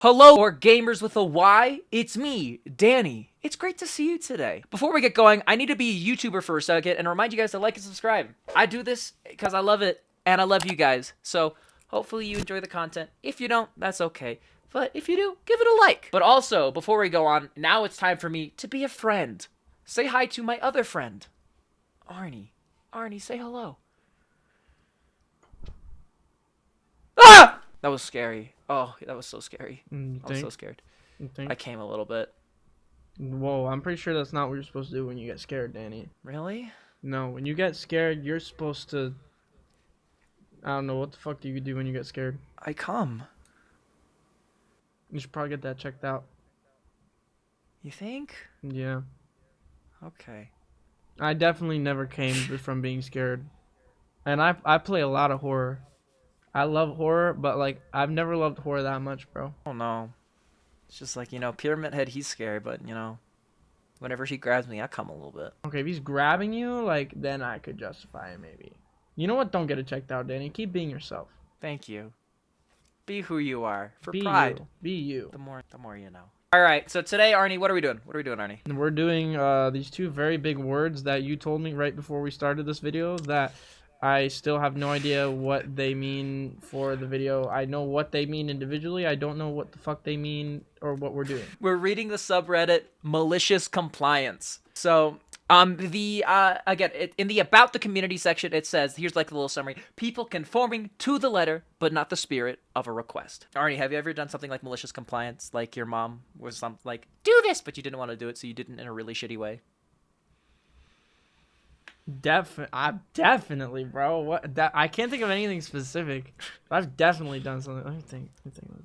Hello, or gamers with a Y, it's me, Danny. It's great to see you today. Before we get going, I need to be a YouTuber for a second and remind you guys to like and subscribe. I do this because I love it, and I love you guys. So, hopefully you enjoy the content. If you don't, that's okay. But if you do, give it a like. But also, before we go on, now it's time for me to be a friend. Say hi to my other friend, Arny. Arny, say hello. Ah! That was scary. Oh, that was so scary. I was so scared. I came a little bit. Whoa, I'm pretty sure that's not what you're supposed to do when you get scared, Danny. Really? No, when you get scared, you're supposed to... I don't know, what the fuck do you do when you get scared? I come. You should probably get that checked out. You think? Yeah. Okay. I definitely never came from being scared. And I play a lot of horror. I love horror, but like I've never loved horror that much, bro. Oh no. It's just like, Pyramid Head, he's scary, but whenever he grabs me, I come a little bit. Okay, if he's grabbing you, like, then I could justify it maybe. You know what? Don't get it checked out, Danny. Keep being yourself. Thank you. Be who you are. For be pride. You. Be you. The more you know. Alright, so today, Arny, what are we doing? What are we doing, Arny? We're doing these two very big words that you told me right before we started this video that I still have no idea what they mean for the video. I know what they mean individually. I don't know what the fuck they mean or what we're doing. We're reading the subreddit MaliciousCompliance. So, again, in the About the Community section, it says, here's like a little summary. People conforming to the letter, but not the spirit of a request. Arny, have you ever done something like malicious compliance? Like your mom was like, do this, but you didn't want to do it, so you didn't in a really shitty way? Definitely, bro. I can't think of anything specific. But I've definitely done something. Let me think.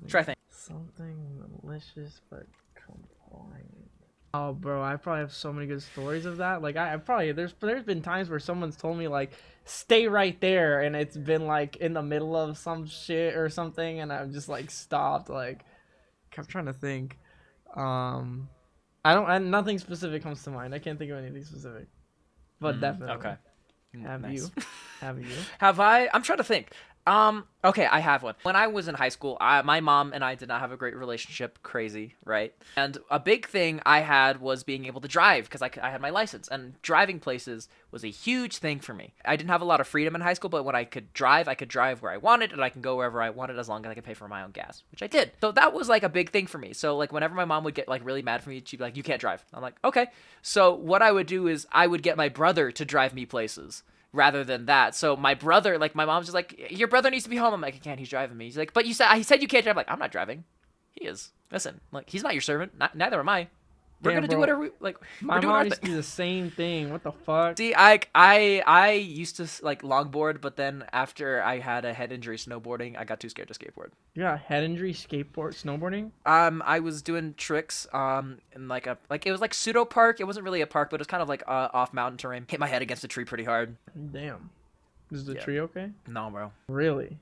Try think. Something malicious but compliant. Oh, bro, I probably have so many good stories of that. Like, I probably there's been times where someone's told me like, stay right there, and it's been like in the middle of some shit or something, and I've just like stopped. Like, I'm trying to think. Nothing specific comes to mind. I can't think of anything specific. But definitely. Okay. Nice. Have you? Have I? I'm trying to think. Okay, I have one. When I was in high school, my mom and I did not have a great relationship. Crazy, right? And a big thing I had was being able to drive because I had my license, and driving places was a huge thing for me. I didn't have a lot of freedom in high school, but when I could drive where I wanted, and I can go wherever I wanted as long as I could pay for my own gas, which I did. So that was like a big thing for me. So like whenever my mom would get like really mad for me, she'd be like, "You can't drive." I'm like, "Okay." So what I would do is I would get my brother to drive me places rather than that. So my brother, like my mom's just like, your brother needs to be home. I'm like, I can't, he's driving me. He's like, but he said you can't drive. I'm like, I'm not driving. He is. Listen, like, he's not your servant. Neither am I. We're gonna do whatever we like. My mom used to do the same thing. What the fuck? See, I used to like longboard, but then after I had a head injury snowboarding, I got too scared to skateboard. You got a head injury snowboarding? I was doing tricks in like it was like pseudo park. It wasn't really a park, but it was kind of like off mountain terrain. Hit my head against a tree pretty hard. Damn. Is the tree okay? No, bro. Really?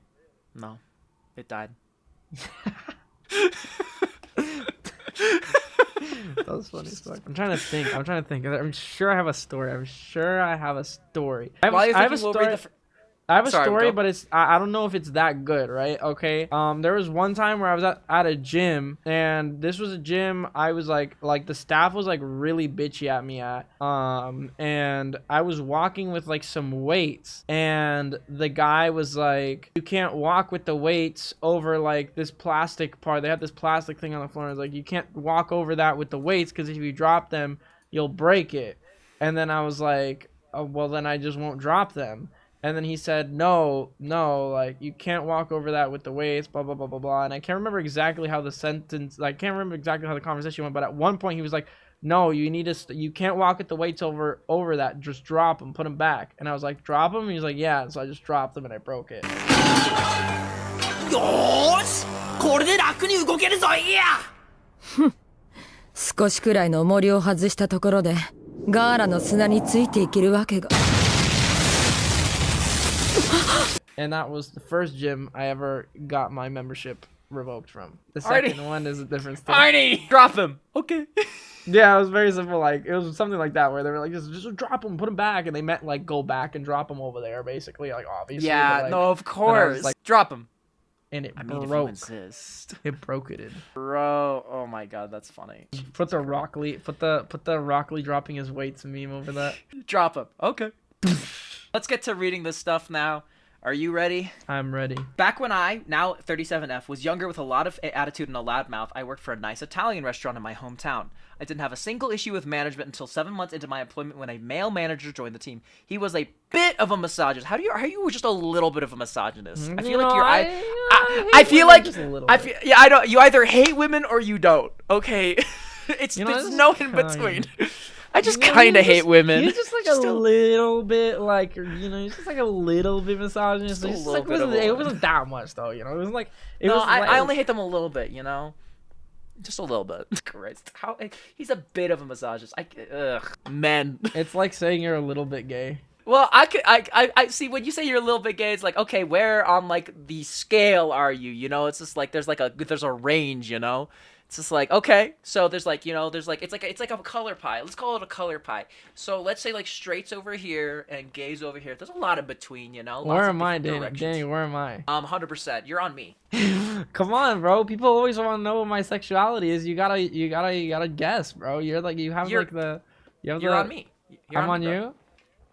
No, it died. That was funny as fuck. I'm trying to think. I'm sure I have a story. I have a story, but I don't know if it's that good, right? Okay. There was one time where I was at a gym, and this was a gym I was like the staff was like really bitchy at me at. And I was walking with like some weights, and the guy was like, you can't walk with the weights over like this plastic part. They had this plastic thing on the floor. I was like, you can't walk over that with the weights because if you drop them, you'll break it. And then I was like, oh, well, then I just won't drop them. And then he said, no, like, you can't walk over that with the weights, blah, blah, blah, blah, blah. And I can't remember exactly how the conversation went, but at one point he was like, no, you can't walk with the weights over that. Just drop them, put them back. And I was like, drop them? And he's like, yeah. So I just dropped them and I broke it. Yosh! これで楽に動けるぞいや! 少しくらいの重りを外したところでガーラの砂についていけるわけが And that was the first gym I ever got my membership revoked from. The second one is a different story. Arny! Drop him! Okay. Yeah, it was very simple. Like, it was something like that where they were like, just drop them, put them back. And they meant like go back and drop them over there, basically. Like, obviously. Yeah, like, no, of course. Like, drop them. and it I mean, if you broke. insist. It broke it. Bro, oh my god, that's funny. Put the Rock Lee dropping his weights meme over that. Drop him. Okay. Let's get to reading this stuff now. Are you ready? I'm ready. Back when I, now 37F, was younger with a lot of attitude and a loud mouth, I worked for a nice Italian restaurant in my hometown. I didn't have a single issue with management until 7 months into my employment when a male manager joined the team. He was a bit of a misogynist. Are you just a little bit of a misogynist? I feel like you're I feel like yeah, I don't, you either hate women or you don't. Okay. There's no in between. I just kind of hate women. He's just like a little bit like, he's just like a little bit misogynist. It wasn't that much though, It was like I only hate them a little bit, Just a little bit. Christ, he's a bit of a misogynist. Men. It's like saying you're a little bit gay. Well, I see when you say you're a little bit gay, it's like, okay, where on like the scale are you? It's just like there's a range, It's just like, okay, so there's like, it's like a color pie. Let's call it a color pie. So let's say like straights over here and gays over here. There's a lot in between, Where am I, Danny? Where am I? 100%. You're on me. Come on, bro. People always want to know what my sexuality is. You gotta guess, bro. You're on me. I'm on you?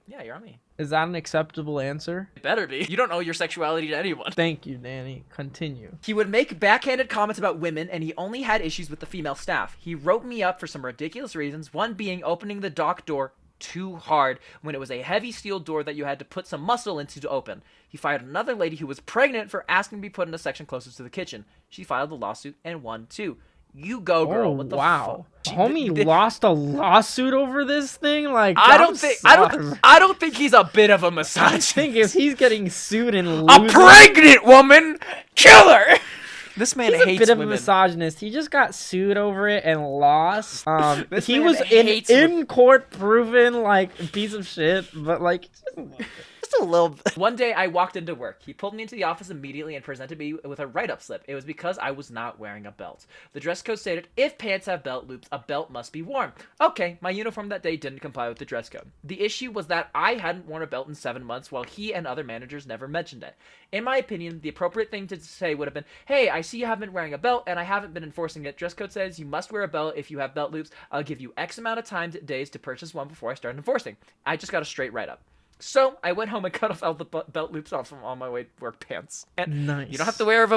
Yeah, you're on me. Is that an acceptable answer? It better be. You don't owe your sexuality to anyone. Thank you, Danny. Continue. He would make backhanded comments about women, and he only had issues with the female staff. He wrote me up for some ridiculous reasons, one being opening the dock door too hard when it was a heavy steel door that you had to put some muscle into to open. He fired another lady who was pregnant for asking to be put in a section closest to the kitchen. She filed a lawsuit and won too. You go, girl. Oh, what the wow. fuck? Homie lost a lawsuit over this thing? Like, I don't think he's a bit of a misogynist. I think if he's getting sued and losing, a pregnant woman, kill her. This man hates women. He's a bit of a misogynist. He just got sued over it and lost. He was in court proven like piece of shit, but like just a little bit. One day I walked into work. He pulled me into the office immediately and presented me with a write-up slip. It was because I was not wearing a belt. The dress code stated, if pants have belt loops, a belt must be worn. Okay, my uniform that day didn't comply with the dress code. The issue was that I hadn't worn a belt in 7 months while he and other managers never mentioned it. In my opinion, the appropriate thing to say would have been, hey, I see you haven't been wearing a belt and I haven't been enforcing it. Dress code says you must wear a belt if you have belt loops. I'll give you X amount of days to purchase one before I start enforcing. I just got a straight write-up. So I went home and cut off all the belt loops off from all my work pants. And nice. You don't have to wear a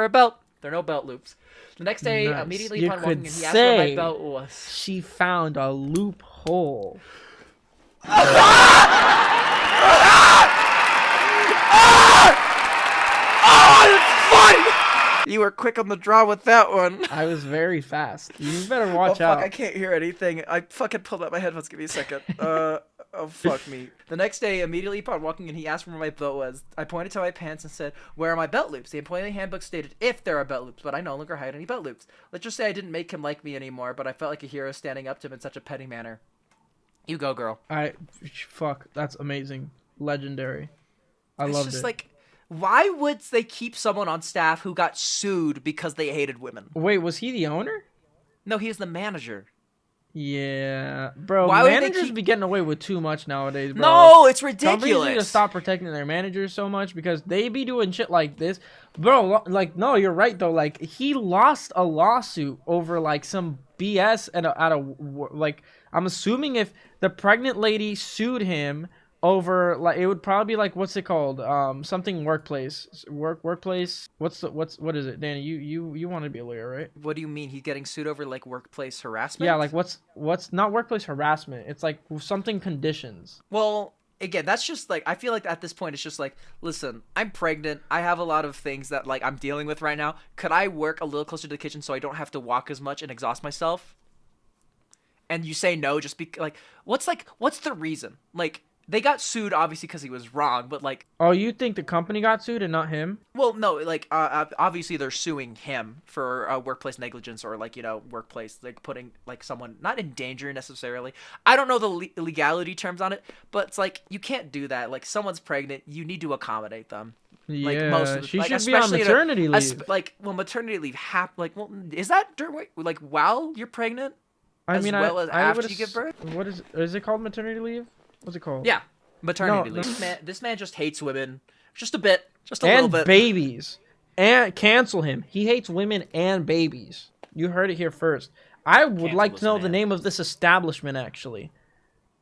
belt. There are no belt loops. The next day, nice. Immediately upon walking in, he asked where my belt was. She found a loophole. You were quick on the draw with that one. I was very fast. You better watch out. I can't hear anything. I fucking pulled out my headphones. Give me a second. Oh, fuck me. The next day, immediately upon walking in, he asked where my belt was. I pointed to my pants and said, where are my belt loops? The employee handbook stated if there are belt loops, but I no longer hide any belt loops. Let's just say I didn't make him like me anymore, but I felt like a hero standing up to him in such a petty manner. You go, girl. Fuck, that's amazing. Legendary. I loved it. It's just like, why would they keep someone on staff who got sued because they hated women? Wait, was he the owner? No, he was the manager. Yeah, bro. Why managers be getting away with too much nowadays, bro. No, it's ridiculous. Companies need to stop protecting their managers so much because they be doing shit like this, bro. Like, no, you're right though. Like, he lost a lawsuit over like some BS like, I'm assuming if the pregnant lady sued him over, like, it would probably be like, what's it called? Something workplace. What is it, Danny? You want to be a lawyer, right? What do you mean? He's getting sued over like workplace harassment? Yeah, like what's not workplace harassment? It's like something conditions. Well, again, that's just like, I feel like at this point it's just like, listen, I'm pregnant. I have a lot of things that like I'm dealing with right now. Could I work a little closer to the kitchen so I don't have to walk as much and exhaust myself? And you say no, just like, what's the reason? Like, they got sued obviously because he was wrong, but like, oh, you think the company got sued and not him? Well, no, like obviously they're suing him for workplace negligence or like, workplace, like putting like someone not in danger necessarily. I don't know the legality terms on it, but it's like, you can't do that. Like, someone's pregnant, you need to accommodate them. Yeah, like, most of the, she like, should be on maternity leave. Maternity leave is that during, like, while you're pregnant? I mean, as after you give birth? What is it called? Maternity leave? What's it called? Yeah, maternity leave. This man just hates women, just a bit, just a little bit. And babies. and cancel him. He hates women and babies. You heard it here first. I would like to know the name of this establishment, actually.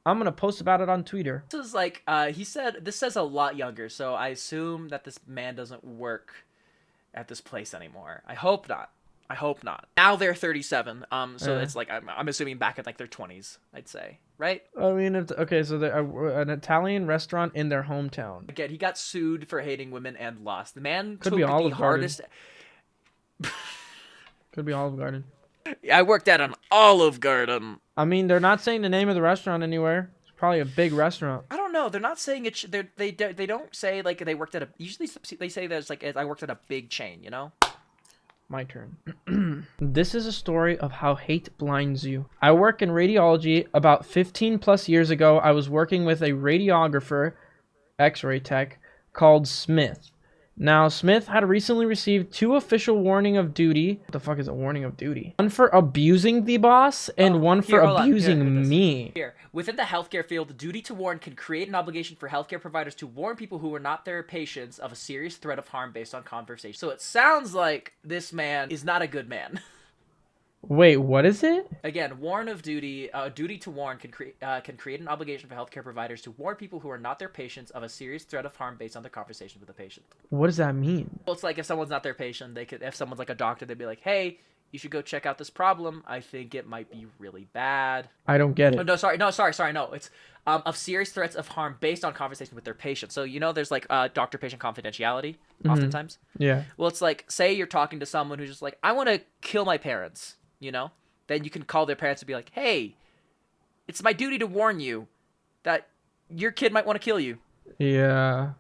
I'm going to post about it on Twitter. This is like, he said, this says a lot younger, so I assume that this man doesn't work at this place anymore. I hope not. I hope not. Now they're 37, so it's like, I'm assuming back in like their 20s, I'd say, right? I mean, okay, so they're an Italian restaurant in their hometown. Again, he got sued for hating women and lost. The man Could took be the Olive hardest... Could be Olive Garden. I worked at an Olive Garden. I mean, they're not saying the name of the restaurant anywhere. It's probably a big restaurant. I don't know. They're not saying it. They don't say like they worked at a. Usually they say there's like I worked at a big chain. You know. My turn. This is a story of how hate blinds you. I work in radiology. About 15 plus years ago, I was working with a radiographer, X-ray tech, called Smith. Now, Smith had recently received 2 official warning of duty. What the fuck is a warning of duty? One for abusing the boss and one for abusing me. Here, within the healthcare field, the duty to warn can create an obligation for healthcare providers to warn people who are not their patients of a serious threat of harm based on conversation. So it sounds like this man is not a good man. Wait, what is it? Again, warn of duty. Duty to warn can create an obligation for healthcare providers to warn people who are not their patients of a serious threat of harm based on their conversation with the patient. What does that mean? Well, it's like if someone's not their patient, they could. If someone's like a doctor, they'd be like, "Hey, you should go check out this problem. I think it might be really bad." I don't get it. Oh, no, sorry. No, it's of serious threats of harm based on conversation with their patient. So you know, there's like doctor-patient confidentiality oftentimes. Yeah. Well, it's like say you're talking to someone who's just like, "I want to kill my parents." You know, then you can call their parents and be like, "Hey, it's my duty to warn you that your kid might want to kill you." Yeah.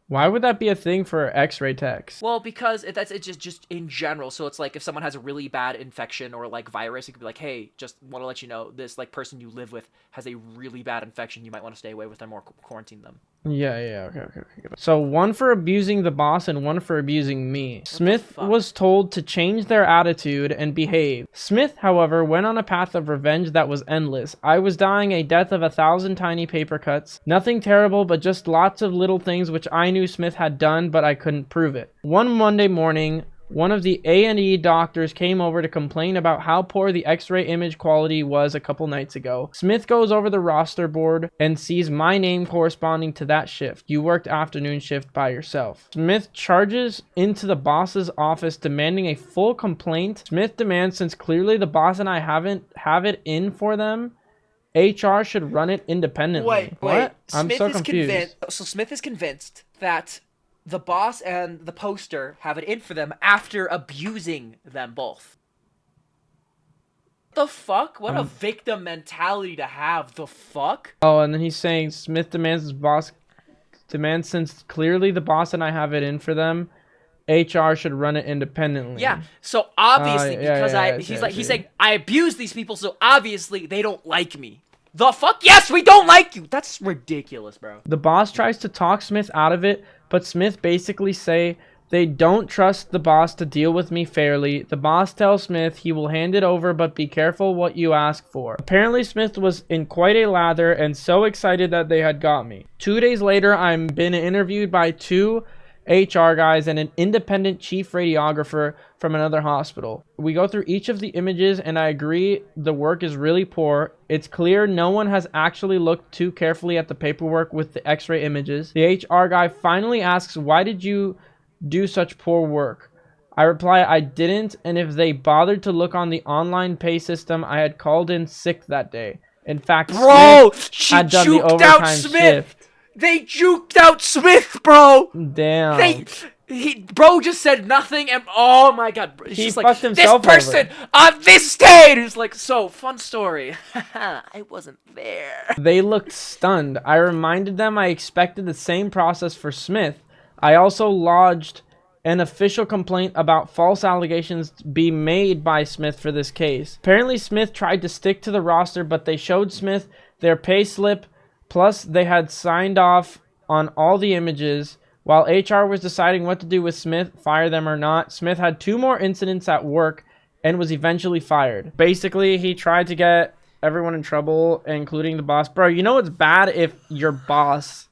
Why would that be a thing for X-ray techs? Well, because it's just in general. So it's like if someone has a really bad infection or like virus, it could be like, "Hey, just want to let you know this like person you live with has a really bad infection. You might want to stay away with them or quarantine them." Yeah, okay. So one for abusing the boss and one for abusing me. Smith was told to change their attitude and behave. Smith, however, went on a path of revenge that was endless. I was dying a death of 1,000 tiny paper cuts. Nothing terrible, but just lots of little things which I knew Smith had done, but I couldn't prove it. One Monday morning, one of the A&E doctors came over to complain about how poor the X-ray image quality was a couple nights ago. Smith goes over the roster board and sees my name corresponding to that shift. You worked afternoon shift by yourself. Smith charges into the boss's office demanding a full complaint. Smith demands, since clearly the boss and I have it in for them, HR should run it independently. Wait. What? I'm so confused. So Smith is convinced that the boss and the poster have it in for them after abusing them both. The fuck? What a victim mentality to have. The fuck? Oh, and then he's saying Smith demands his boss demands, since clearly the boss and I have it in for them, HR should run it independently. Yeah. So obviously, he's saying I abuse these people, so obviously they don't like me. The fuck? Yes, we don't like you. That's ridiculous, bro. The boss tries to talk Smith out of it, but Smith basically say they don't trust the boss to deal with me fairly. The boss tells Smith he will hand it over, but be careful what you ask for. Apparently Smith was in quite a lather and so excited that they had got me. 2 days later, I'm been interviewed by 2 HR guys and an independent chief radiographer from another hospital. We go through each of the images and I agree the work is really poor. It's clear no one has actually looked too carefully at the paperwork with the x-ray images. The HR guy finally asks, "Why did you do such poor work?" I reply, "I didn't, and if they bothered to look on the online pay system, I had called in sick that day. In fact, bro, Smith had done the overtime shift." They juked out Smith, bro. Damn. Bro just said nothing, and oh my god, he just fucked like, himself this person over. On this stage. It's like, so fun story. I wasn't there. They looked stunned. I reminded them I expected the same process for Smith. I also lodged an official complaint about false allegations be made by Smith for this case. Apparently Smith tried to stick to the roster, but they showed Smith their pay slip. Plus, they had signed off on all the images. While HR was deciding what to do with Smith, fire them or not, Smith had 2 more incidents at work and was eventually fired. Basically, he tried to get everyone in trouble, including the boss. Bro, you know it's bad if your boss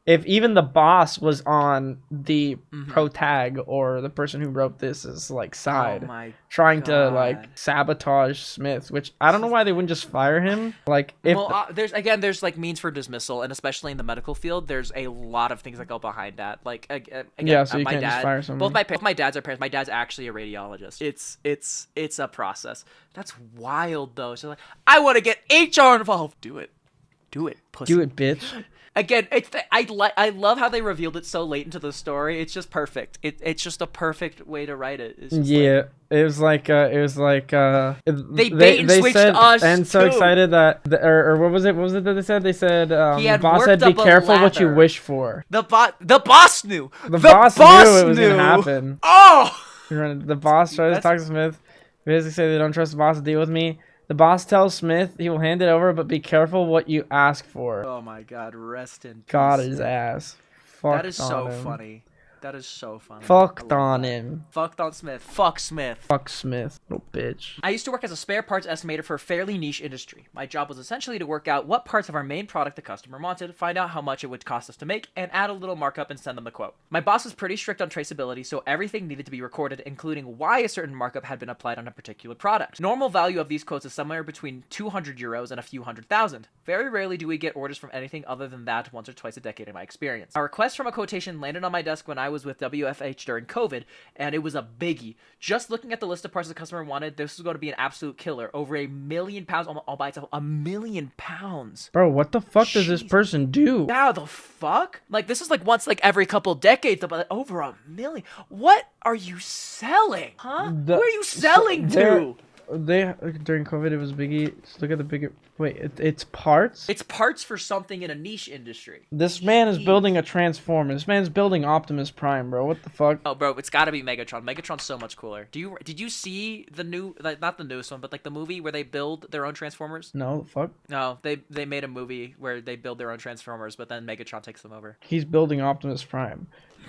if even the boss was on the Mhm. pro tag or the person who wrote this is like side, Oh my trying to like God. sabotage Smith, which I don't know why they wouldn't just fire him. Like if Well, there's like means for dismissal, and especially in the medical field, there's a lot of things that go behind that. Like again, yeah, so you my can't just dad, fire someone. both my dads are parents. My dad's actually a radiologist. It's a process. That's wild though. So like, I want to get HR involved. Do it, pussy. Do it, bitch. Again, I love how they revealed it so late into the story. It's just perfect. It's just a perfect way to write it. It's just Yeah, it was like They bait and switched said, us, and so too. excited that or what was it that they said? They said He the had boss worked said be up a careful what you lather. wish for. the boss knew. The boss knew it was gonna happen. Oh. The boss tries to talk to Smith. Basically say they don't trust the boss to deal with me. The boss tells Smith he will hand it over, but be careful what you ask for. Oh my God! Rest in peace. God his ass. That is Fucked so on him. funny. That is so funny. Fucked I love on that. him. Fucked on Smith. Fuck Smith. Fuck Smith, little bitch. I used to work as a spare parts estimator for a fairly niche industry. My job was essentially to work out what parts of our main product the customer wanted, find out how much it would cost us to make, and add a little markup and send them the quote. My boss was pretty strict on traceability, so everything needed to be recorded, including why a certain markup had been applied on a particular product. Normal value of these quotes is somewhere between 200 euros and a few $100,000. Very rarely do we get orders from anything other than that once or twice a decade in my experience. A request from a quotation landed on my desk when I was with WFH during COVID, and it was a biggie. Just looking at the list of parts the customer wanted, this was going to be an absolute killer. Over £1 million all by itself. £1 million. Bro, what the fuck does this Jeez. person do? Now the fuck? Like this is like once like every couple decades, but over $1 million. What are you selling? Huh? Who are you selling to? They during COVID it was biggie. Just look at the bigger. Wait, it's parts. It's parts for something in a niche industry. This man is building a transformer. This man's building Optimus Prime, bro. What the fuck? Oh, bro, it's got to be Megatron. Megatron's so much cooler. Did you see the new, like, not the newest one, but like the movie where they build their own Transformers? No, fuck. No, they made a movie where they build their own Transformers, but then Megatron takes them over. He's building Optimus Prime.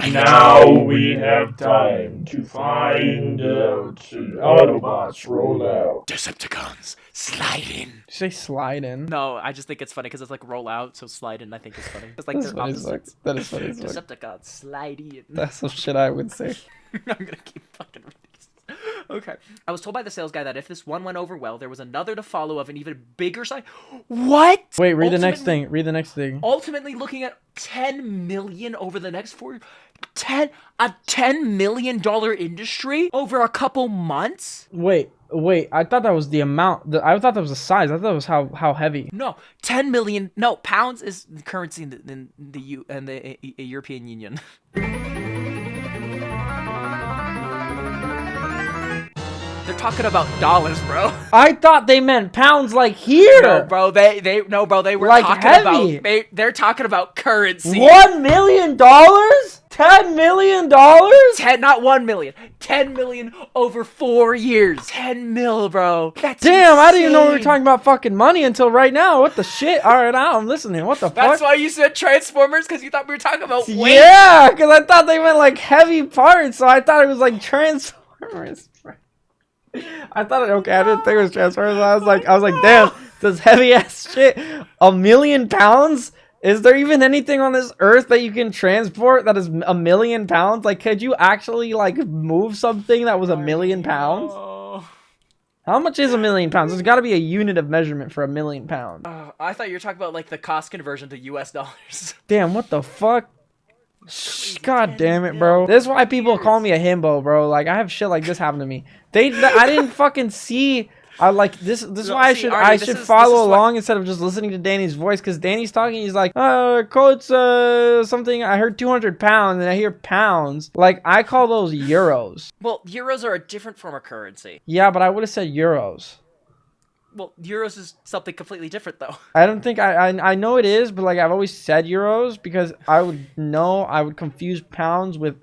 Now we have time to find out. Autobots roll out. Decepticons, slide in. Did you say slide in? No, I just think it's funny because it's like roll out, so slide in I think is funny. It's like That's they're funny as fuck. opposites. That is funny as fuck. Decepticons, slide in. That's some shit I would say. I'm gonna keep fucking reading this. Okay. I was told by the sales guy that if this one went over well, there was another to follow of an even bigger size. What? Wait, read the next thing. Read the next thing. Ultimately looking at 10 million over the next 4 years. A $10 million industry over a couple months? Wait. I thought that was the amount. I thought that was the size. I thought that was how heavy. No, 10 million. No, pounds is the currency in the European Union. They're talking about dollars, bro. I thought they meant pounds like here. No, bro. They were Like talking heavy. about. They're talking about currency. $1 million? $10 million? Not 1 million. 10 million over 4 years. 10 mil, bro. That's Damn, I didn't even know we were insane. talking about fucking money until right now. What the shit? All right, now I'm listening. What the That's fuck? why you said Transformers, because you thought we were talking about weight. Yeah, because I thought they meant like heavy parts, so I thought it was like Transformers. I thought I didn't think it was Transformers. I was like, damn, this heavy ass shit. £1 million? Is there even anything on this earth that you can transport that is £1 million? Like, could you actually like move something that was £1 million? Oh. How much is £1 million? There's got to be a unit of measurement for £1 million. I thought you were talking about like the cost conversion to US dollars. Damn, what the fuck? God damn it, bro. This is why people call me a himbo, bro. Like, I have shit like this happen to me. I didn't fucking see. I like this. This is why I should follow along instead of just listening to Danny's voice, because Danny's talking. He's like, quotes something. I heard 200 pounds, and I hear pounds. Like, I call those euros. Well, euros are a different form of currency. Yeah, but I would have said euros. Well, euros is something completely different, though. I don't think I know it is, but like I've always said euros because I would confuse pounds with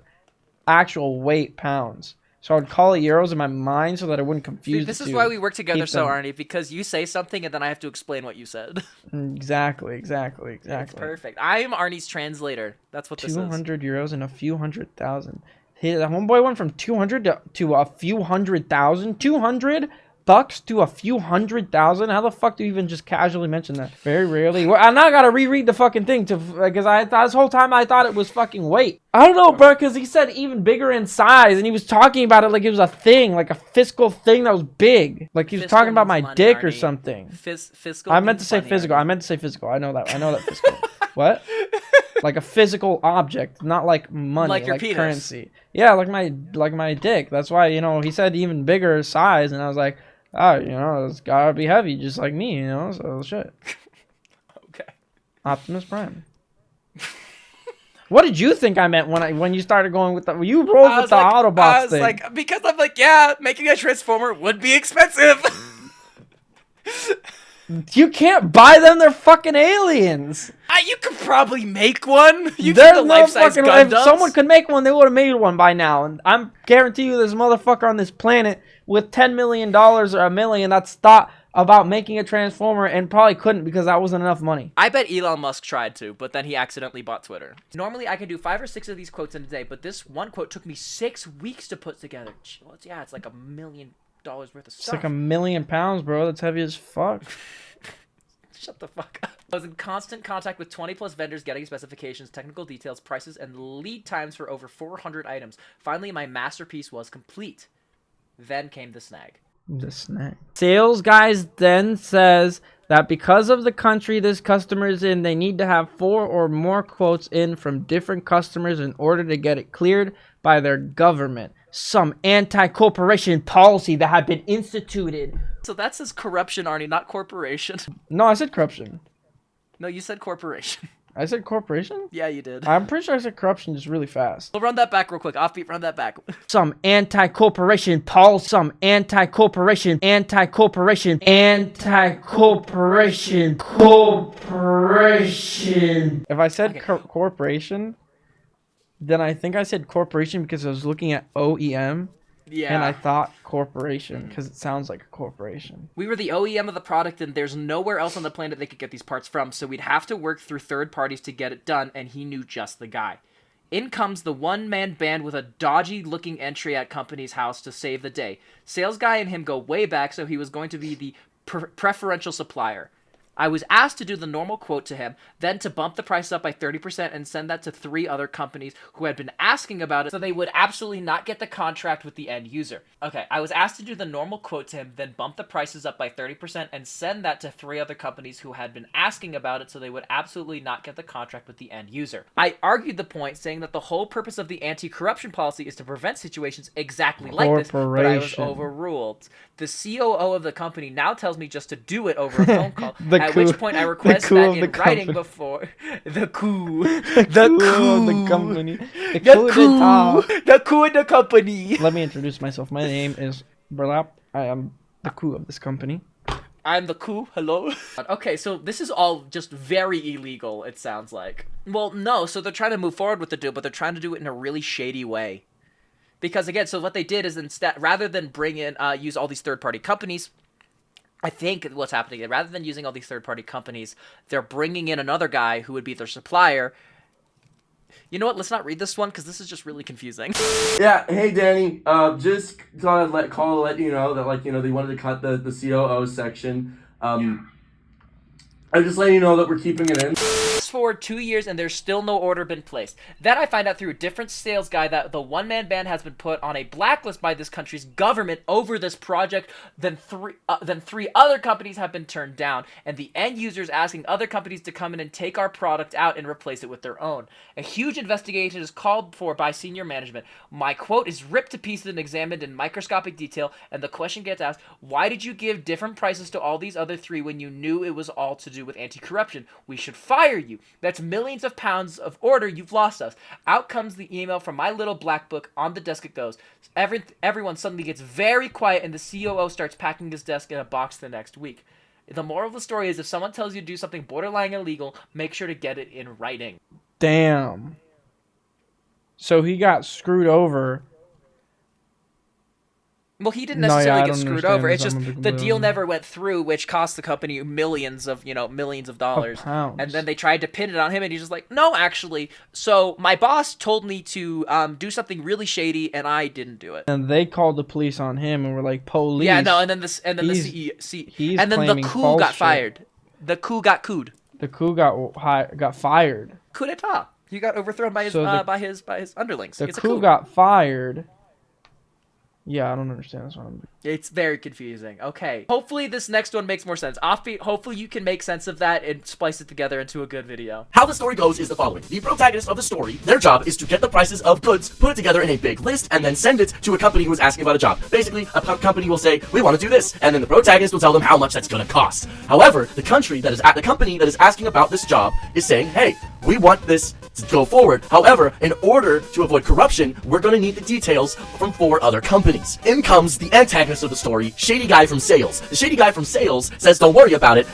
actual weight pounds. So I would call it euros in my mind so that I wouldn't confuse. This is why we work together so, them. Arnie, because you say something and then I have to explain what you said. Exactly. It's perfect. I am Arnie's translator. That's what this is. 200 euros and a few $100,000. The homeboy went from 200 to a few $100,000. 200 bucks to a few $100,000. How the fuck do you even just casually mention that? Very rarely. Well, I now gotta reread the fucking thing because I thought this whole time I thought it was fucking weight. I don't know, bro, because he said even bigger in size, and he was talking about it like it was a thing, like a fiscal thing that was big. Like he was Fiscal talking about my means money, dick or Arny. something. Fiscal. I meant to means say money, physical. Arny. I meant to say physical. I know that fiscal. What? Like a physical object, not like money, Like your like penis. currency. Yeah, like my dick. That's why, he said even bigger size, and I was like, oh, it's gotta be heavy, just like me, so shit. Okay. Optimus Prime. What did you think I meant when you started going with you rolled with the Autobots I was thing? like, because I'm like, yeah, making a Transformer would be expensive. You can't buy them, they're fucking aliens. You could probably make one. You There's get the no life-size fucking. Gundams. If someone could make one, they would have made one by now. And I'm guarantee you, there's a motherfucker on this planet with $10 million or $1 million that's thought about making a Transformer and probably couldn't because that wasn't enough money. I bet Elon Musk tried to, but then he accidentally bought Twitter. Normally, I can do 5 or 6 of these quotes in a day, but this one quote took me 6 weeks to put together. Yeah, it's like $1 million worth of stuff. It's like £1 million, bro. That's heavy as fuck. Shut the fuck up. I was in constant contact with 20 plus vendors getting specifications, technical details, prices, and lead times for over 400 items. Finally, my masterpiece was complete. Then came the snag. The snag. Sales guys then says that because of the country this customer is in, they need to have 4 or more quotes in from different customers in order to get it cleared by their government. Some anti-corporation policy that had been instituted. So that says corruption, Arnie, not corporation. No, I said corruption. No, you said corporation. I said corporation? Yeah, you did. I'm pretty sure I said corruption just really fast. We'll run that back real quick. Offbeat, run that back. Some anti-corporation policy. Some corporation. If I said corporation, then I think I said corporation because I was looking at OEM. Yeah. And I thought corporation because it sounds like a corporation. We were the OEM of the product, and there's nowhere else on the planet they could get these parts from, so we'd have to work through third parties to get it done, and he knew just the guy. In comes the one-man band with a dodgy-looking entry at company's house to save the day. Sales guy and him go way back, so he was going to be the preferential supplier. I was asked to do the normal quote to him, then to bump the price up by 30% and send that to 3 other companies who had been asking about it, so they would absolutely not get the contract with the end user. Okay, I was asked to do the normal quote to him, then bump the prices up by 30% and send that to 3 other companies who had been asking about it, so they would absolutely not get the contract with the end user. I argued the point, saying that the whole purpose of the anti-corruption policy is to prevent situations exactly like this, but I was overruled. The COO of the company now tells me just to do it over a phone call. At which point I request that in writing before the coup. The coup of the company. The coup in the company. Let me introduce myself. My name is Burlap. I am the coup of this company. I'm the coup. Hello. Okay, so this is all just very illegal, it sounds like. Well, no, so they're trying to move forward with the deal, but they're trying to do it in a really shady way. Because again, so what they did is instead, rather than bring in, use all these third-party companies, I think what's happening, rather than using all these third-party companies, they're bringing in another guy who would be their supplier. You know what? Let's not read this one because this is just really confusing. Yeah, hey Danny. Just thought I'd let you know that they wanted to cut the COO section. I'm just letting you know that we're keeping it in. Fast forward 2 years and there's still no order been placed. Then I find out through a different sales guy that the one-man band has been put on a blacklist by this country's government over this project. Then three other companies have been turned down, and the end users asking other companies to come in and take our product out and replace it with their own. A huge investigation is called for by senior management. My quote is ripped to pieces and examined in microscopic detail, and the question gets asked, why did you give different prices to all these other 3 when you knew it was all to do with anti-corruption? We should fire you. That's millions of pounds of order you've lost us. Out comes the email from my little black book. On the desk it goes. Everyone suddenly gets very quiet, and the COO starts packing his desk in a box the next week. The moral of the story is, if someone tells you to do something borderline illegal, make sure to get it in writing. Damn. So he got screwed over Well, he didn't No, yeah, necessarily I get don't screwed understand over. this. It's just I'm a big the believer. deal never went through, which cost the company millions of dollars. pounds. And then they tried to pin it on him, and he's just like, no, actually. So my boss told me to do something really shady, and I didn't do it. And they called the police on him and were like, police. Yeah, no, and then the he's and then the claiming coup false got shit. fired. The coup got cooed. The coup got fired. Coup d'état. He got overthrown by his So the- by his underlings. The It's a coup got fired. Yeah, I don't understand this one. It's very confusing. Okay. Hopefully this next one makes more sense. Offbeat, hopefully you can make sense of that and splice it together into a good video. How the story goes is the following. The protagonist of the story, their job is to get the prices of goods, put it together in a big list, and then send it to a company who is asking about a job. Basically, a company will say, we want to do this, and then the protagonist will tell them how much that's going to cost. However, the company that is asking about this job is saying, hey, we want this to go forward. However, in order to avoid corruption, we're going to need the details from 4 other companies. In comes the antagonist of the story, Shady Guy from Sales. The Shady Guy from Sales says, don't worry about it,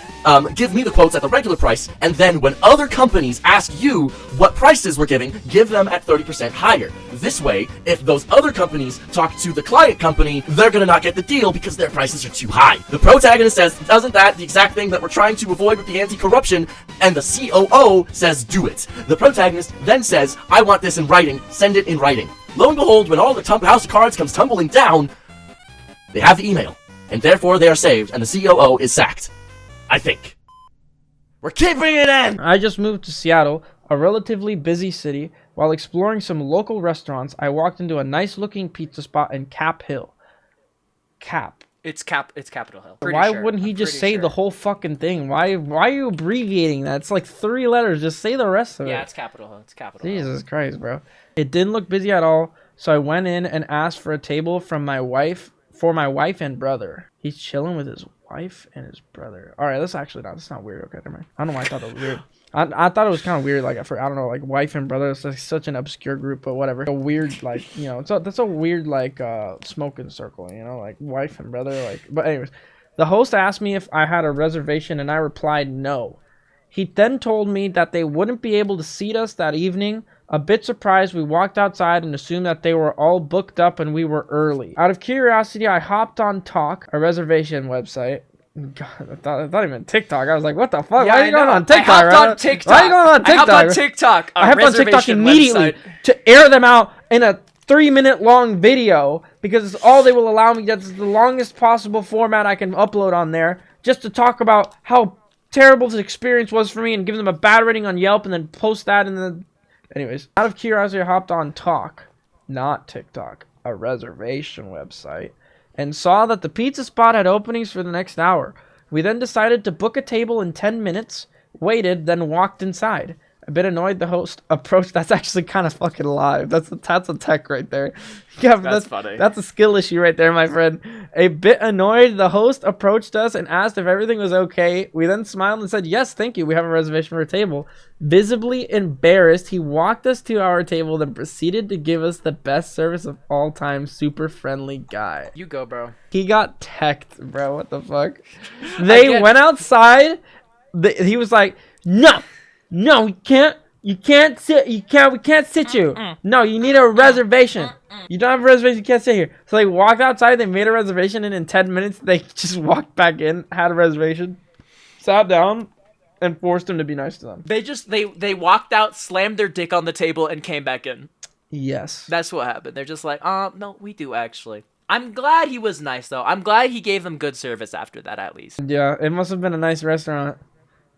give me the quotes at the regular price, and then when other companies ask you what prices we're giving, give them at 30% higher. This way, if those other companies talk to the client company, they're gonna not get the deal because their prices are too high. The protagonist says, isn't that the exact thing that we're trying to avoid with the anti-corruption? And the COO says, do it. The protagonist then says, I want this in writing, send it in writing. Lo and behold, when all the house of cards comes tumbling down, they have the email, and therefore they are saved, and the COO is sacked. I think. We're keeping it in! I just moved to Seattle, a relatively busy city. While exploring some local restaurants, I walked into a nice-looking pizza spot in Cap Hill. Cap. It's Capitol Hill. Pretty Why sure. wouldn't he I'm just pretty say the whole fucking thing? Why are you abbreviating that? It's like 3 letters. Just say the rest of it. Yeah, it's Capitol Hill. It's Capitol Hill. Jesus Christ, bro. It didn't look busy at all, so I went in and asked for a table for my wife and brother. He's chilling with his wife and his brother. All right, that's not weird. Okay, never mind. I don't know why I thought that was weird. I thought it was kind of weird, like, I don't know, like, wife and brother is like such an obscure group, but whatever. A weird, like, you know, that's a weird, like, smoking circle, you know, like, wife and brother, like, but anyways. The host asked me if I had a reservation, and I replied no. He then told me that they wouldn't be able to seat us that evening. A bit surprised, we walked outside and assumed that they were all booked up and we were early. Out of curiosity, I hopped on Talk, a reservation website. God, I thought he meant TikTok. I was like, what the fuck? Yeah, Why are you going on TikTok? I hopped right? on TikTok. Why are you going on TikTok? I hopped on TikTok. I hopped on TikTok immediately to air them out in a 3-minute long video because it's all they will allow me. That's the longest possible format I can upload on there, just to talk about how terrible this experience was for me and give them a bad rating on Yelp and then post that and then... Anyways, out of curiosity, I hopped on Talk, not TikTok, a reservation website, and saw that the pizza spot had openings for the next hour. We then decided to book a table in 10 minutes, waited, then walked inside. A bit annoyed, the host approached. That's actually kind of fucking live. That's a tech right there. Yeah, That's funny. That's a skill issue right there, my friend. A bit annoyed, the host approached us and asked if everything was okay. We then smiled and said, yes, thank you. We have a reservation for a table. Visibly embarrassed, he walked us to our table, then proceeded to give us the best service of all time. Super friendly guy. You go, bro. He got teched, bro. What the fuck? They went outside. He was like, no, you can't. You can't sit. We can't sit you. No, you need a reservation. You don't have a reservation. You can't sit here. So they walked outside. They made a reservation, and in 10 minutes, they just walked back in, had a reservation, sat down, and forced him to be nice to them. They walked out, slammed their dick on the table, and came back in. Yes. That's what happened. They're just like, no, we do actually. I'm glad he was nice though. I'm glad he gave them good service after that at least. Yeah, it must have been a nice restaurant.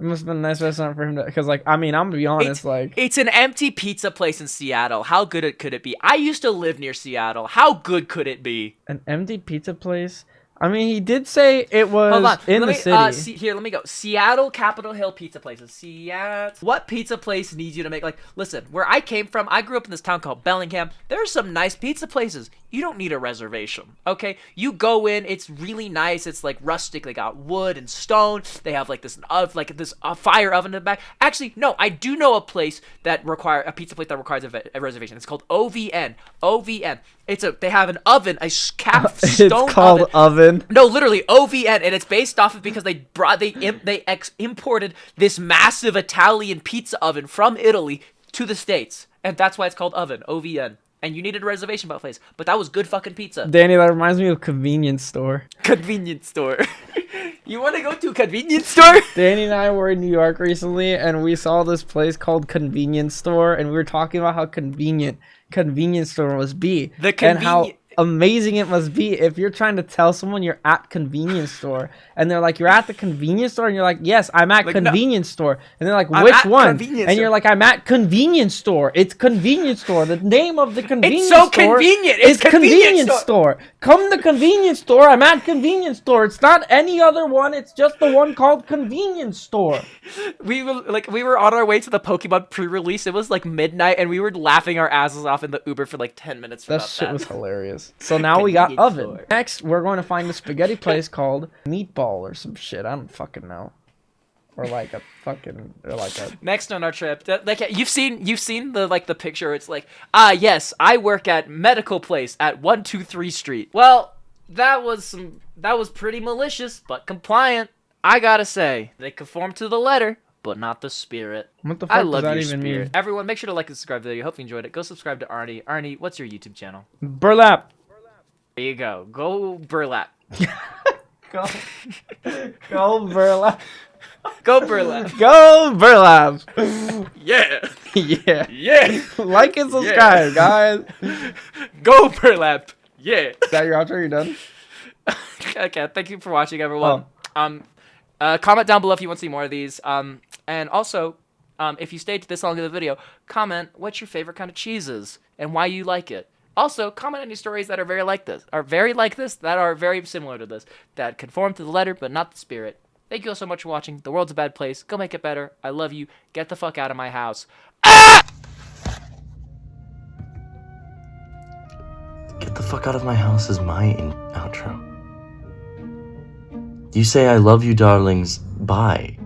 It must have been a nice restaurant for him to, because, like, I mean, I'm gonna be honest, it's an empty pizza place in Seattle. How good could it be? I used to live near Seattle. How good could it be? An empty pizza place? I mean, he did say it was in the city. Here, let me go. Seattle, Capitol Hill pizza places. Seattle. What pizza place needs you to make, like, listen, where I came from, I grew up in this town called Bellingham. There are some nice pizza places. You don't need a reservation, okay? You go in, it's really nice. It's like rustic. They got wood and stone. They have like this fire oven in the back. Actually, no, I do know a place that a pizza place that requires a reservation. It's called OVN. OVN. They have an oven, a cast stone oven. It's called oven. No, literally OVN, and it's based off of because they imported this massive Italian pizza oven from Italy to the States, and that's why it's called oven. OVN. and you needed a reservation about place. But that was good fucking pizza. Danny, that reminds me of convenience store. Convenience store. You want to go to a convenience store? Danny and I were in New York recently, and we saw this place called Convenience Store, and we were talking about how convenient convenience store must be, and how amazing it must be if you're trying to tell someone you're at convenience store, and they're like, "You're at the convenience store," and you're like, "Yes, I'm at convenience store," and they're like, "Which one?" And you're like, "I'm at convenience store. It's convenience store. The name of the convenience store. It's so convenient. It's convenience store. Come to convenience store. I'm at convenience store. It's not any other one. It's just the one called convenience store." We were on our way to the Pokemon pre-release. It was like midnight, and we were laughing our asses off in the Uber for like 10 minutes. That shit was hilarious. So now we got oven. Next, we're going to find a spaghetti place called Meatball or some shit. I don't fucking know. Or like a fucking, or like a. Next on our trip, like you've seen the the picture. It's like, yes, I work at medical place at 123 Street. Well, that was pretty malicious, but compliant. I gotta say, they conform to the letter, but not the spirit. What the fuck does that even mean? Everyone, make sure to like and subscribe to the video. Hope you enjoyed it. Go subscribe to Arny. Arny, what's your YouTube channel? Burlap. There you go. Go burlap. Go burlap. Go burlap. Go burlap. Yeah. Yeah. Yeah. Like and subscribe, guys. Go burlap. Yeah. Is that your outro? You're done? Okay. Thank you for watching, everyone. Comment down below if you want to see more of these. And also, if you stayed this long in the video, comment what's your favorite kind of cheese is and why you like it. Also, comment any stories that are very like this, that are very similar to this, that conform to the letter but not the spirit. Thank you all so much for watching. The world's a bad place. Go make it better. I love you. Get the fuck out of my house. Get the fuck out of my house is my outro. You say I love you, darlings. Bye.